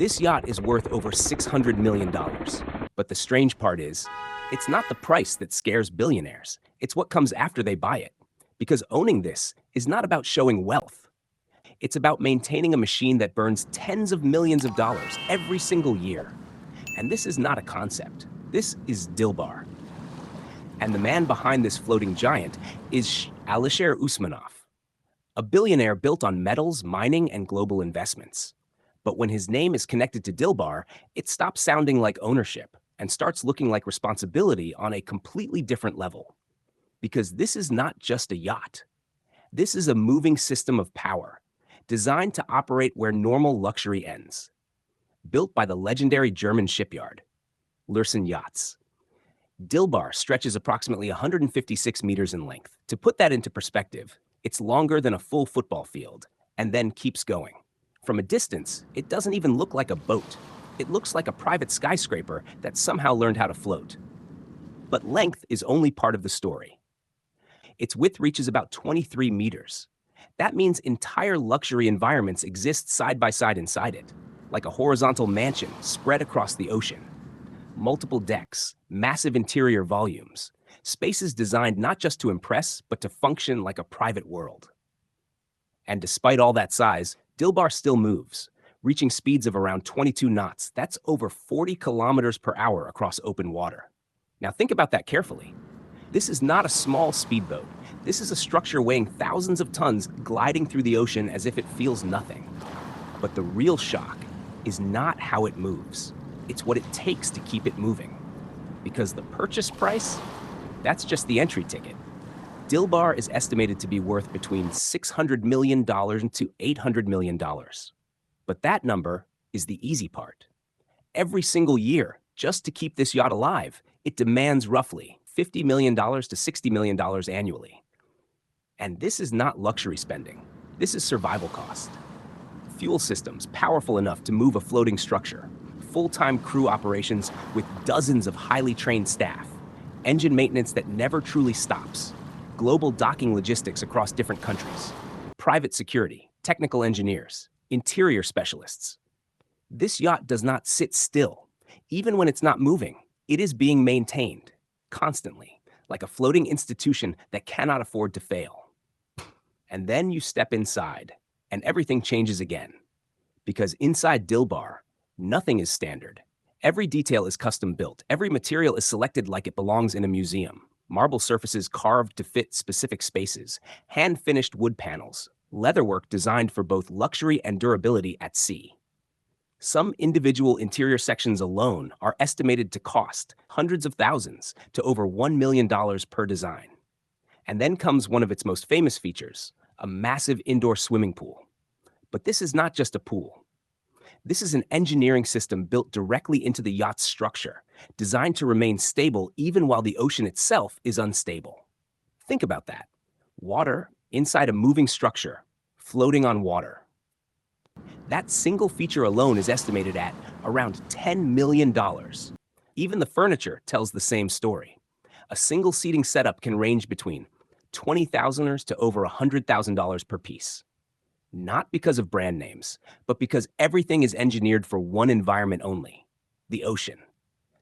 This yacht is worth over $600 million. But the strange part is, it's not the price that scares billionaires. It's what comes after they buy it. Because owning this is not about showing wealth. It's about maintaining a machine that burns tens of millions of dollars every single year. And this is not a concept. This is Dilbar. And the man behind this floating giant is Alisher Usmanov, a billionaire built on metals, mining, and global investments. But when his name is connected to Dilbar, it stops sounding like ownership and starts looking like responsibility on a completely different level. Because this is not just a yacht. This is a moving system of power, designed to operate where normal luxury ends. Built by the legendary German shipyard, Yachts. Dilbar stretches approximately 156 meters in length. To put that into perspective, it's longer than a full football field, and then keeps going. From a distance, it doesn't even look like a boat. It looks like a private skyscraper that somehow learned how to float. But length is only part of the story. Its width reaches about 23 meters. That means entire luxury environments exist side by side inside it, like a horizontal mansion spread across the ocean. Multiple decks, massive interior volumes, spaces designed not just to impress, but to function like a private world. And despite all that size, Dilbar still moves, reaching speeds of around 22 knots. That's over 40 kilometers per hour across open water. Now think about that carefully. This is not a small speedboat. This is a structure weighing thousands of tons gliding through the ocean as if it feels nothing. But the real shock is not how it moves. It's what it takes to keep it moving. Because the purchase price, that's just the entry ticket. Dilbar is estimated to be worth between $600 million to $800 million. But that number is the easy part. Every single year, just to keep this yacht alive, it demands roughly $50 million to $60 million annually. And this is not luxury spending. This is survival cost. Fuel systems powerful enough to move a floating structure, full-time crew operations with dozens of highly trained staff, engine maintenance that never truly stops, global docking logistics across different countries, private security, technical engineers, interior specialists. This yacht does not sit still. Even when it's not moving, it is being maintained, constantly, like a floating institution that cannot afford to fail. And then you step inside, and everything changes again. Because inside Dilbar, nothing is standard. Every detail is custom built. Every material is selected like it belongs in a museum. Marble surfaces carved to fit specific spaces, hand-finished wood panels, leatherwork designed for both luxury and durability at sea. Some individual interior sections alone are estimated to cost hundreds of thousands to over $1 million per design. And then comes one of its most famous features, a massive indoor swimming pool. But this is not just a pool. This is an engineering system built directly into the yacht's structure, designed to remain stable even while the ocean itself is unstable. Think about that. Water inside a moving structure, floating on water. That single feature alone is estimated at around $10 million. Even the furniture tells the same story. A single seating setup can range between $20,000 to over $100,000 per piece. Not because of brand names, but because everything is engineered for one environment only, the ocean.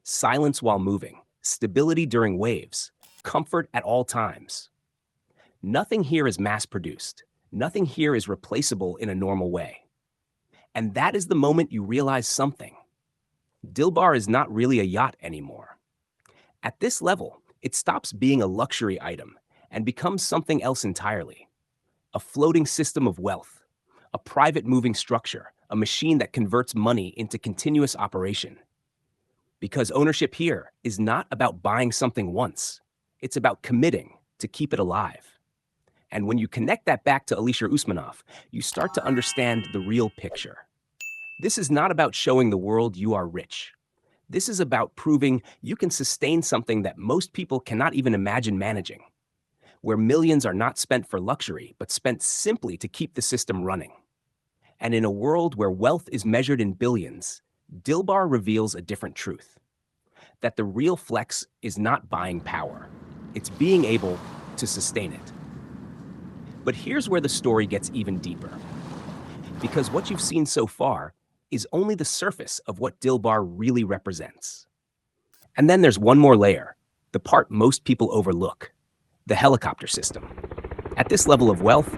Silence while moving, stability during waves, comfort at all times. Nothing here is mass-produced. Nothing here is replaceable in a normal way. And that is the moment you realize something. Dilbar is not really a yacht anymore. At this level, it stops being a luxury item and becomes something else entirely. A floating system of wealth, a private moving structure, a machine that converts money into continuous operation. Because ownership here is not about buying something once. It's about committing to keep it alive. And when you connect that back to Alisher Usmanov, you start to understand the real picture. This is not about showing the world you are rich. This is about proving you can sustain something that most people cannot even imagine managing, where millions are not spent for luxury, but spent simply to keep the system running. And in a world where wealth is measured in billions, Dilbar reveals a different truth. That the real flex is not buying power. It's being able to sustain it. But here's where the story gets even deeper. Because what you've seen so far is only the surface of what Dilbar really represents. And then there's one more layer, the part most people overlook, the helicopter system. At this level of wealth,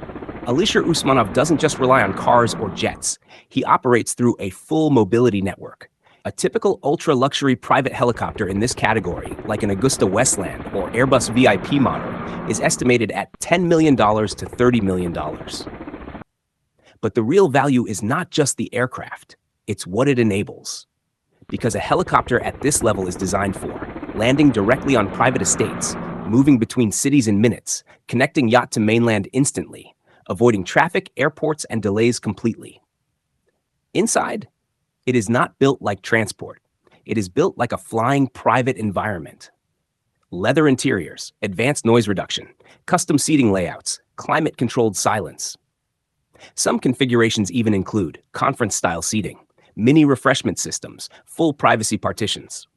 Alisher Usmanov doesn't just rely on cars or jets. He operates through a full mobility network. A typical ultra-luxury private helicopter in this category, like an Augusta Westland or Airbus VIP model, is estimated at $10 million to $30 million. But the real value is not just the aircraft, it's what it enables. Because a helicopter at this level is designed for landing directly on private estates, moving between cities in minutes, connecting yacht to mainland instantly, avoiding traffic, airports, and delays completely. Inside, it is not built like transport. It is built like a flying private environment. Leather interiors, advanced noise reduction, custom seating layouts, climate-controlled silence. Some configurations even include conference-style seating, mini refreshment systems, full privacy partitions.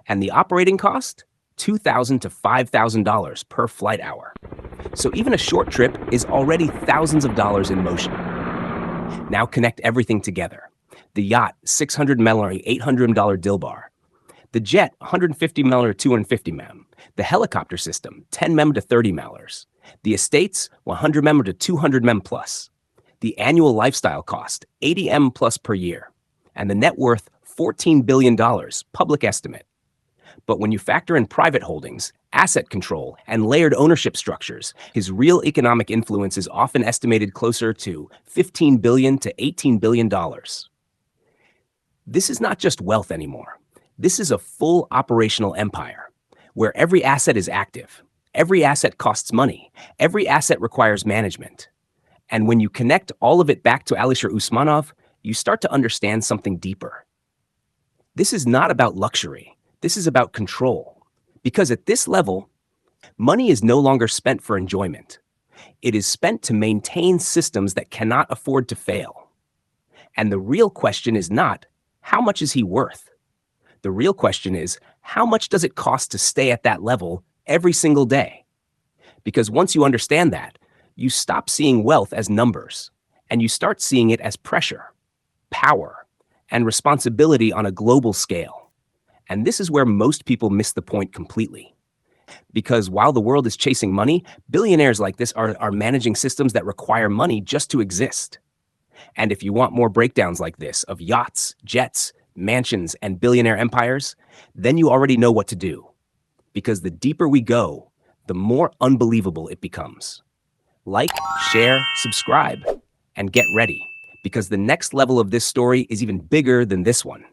And the operating cost? $2,000 to $5,000 per flight hour. So even a short trip is already thousands of dollars in motion. Now connect everything together. The yacht, $600 million, $800 Dilbar. The jet, $150 million, $250 million. The helicopter system, $10 million to $30 million. The estates, $100 million to $200 million plus. The annual lifestyle cost, $80 million plus per year. And the net worth, $14 billion, public estimate. But when you factor in private holdings, asset control, and layered ownership structures, his real economic influence is often estimated closer to $15 billion to $18 billion. This is not just wealth anymore. This is a full operational empire, where every asset is active. Every asset costs money. Every asset requires management. And when you connect all of it back to Alisher Usmanov, you start to understand something deeper. This is not about luxury. This is about control. Because at this level, money is no longer spent for enjoyment. It is spent to maintain systems that cannot afford to fail. And the real question is not, how much is he worth? The real question is, how much does it cost to stay at that level every single day? Because once you understand that, you stop seeing wealth as numbers, and you start seeing it as pressure, power, and responsibility on a global scale. And this is where most people miss the point completely. Because while the world is chasing money, billionaires like this are managing systems that require money just to exist. And if you want more breakdowns like this of yachts, jets, mansions, and billionaire empires, then you already know what to do. Because the deeper we go, the more unbelievable it becomes. Like, share, subscribe, and get ready. Because the next level of this story is even bigger than this one.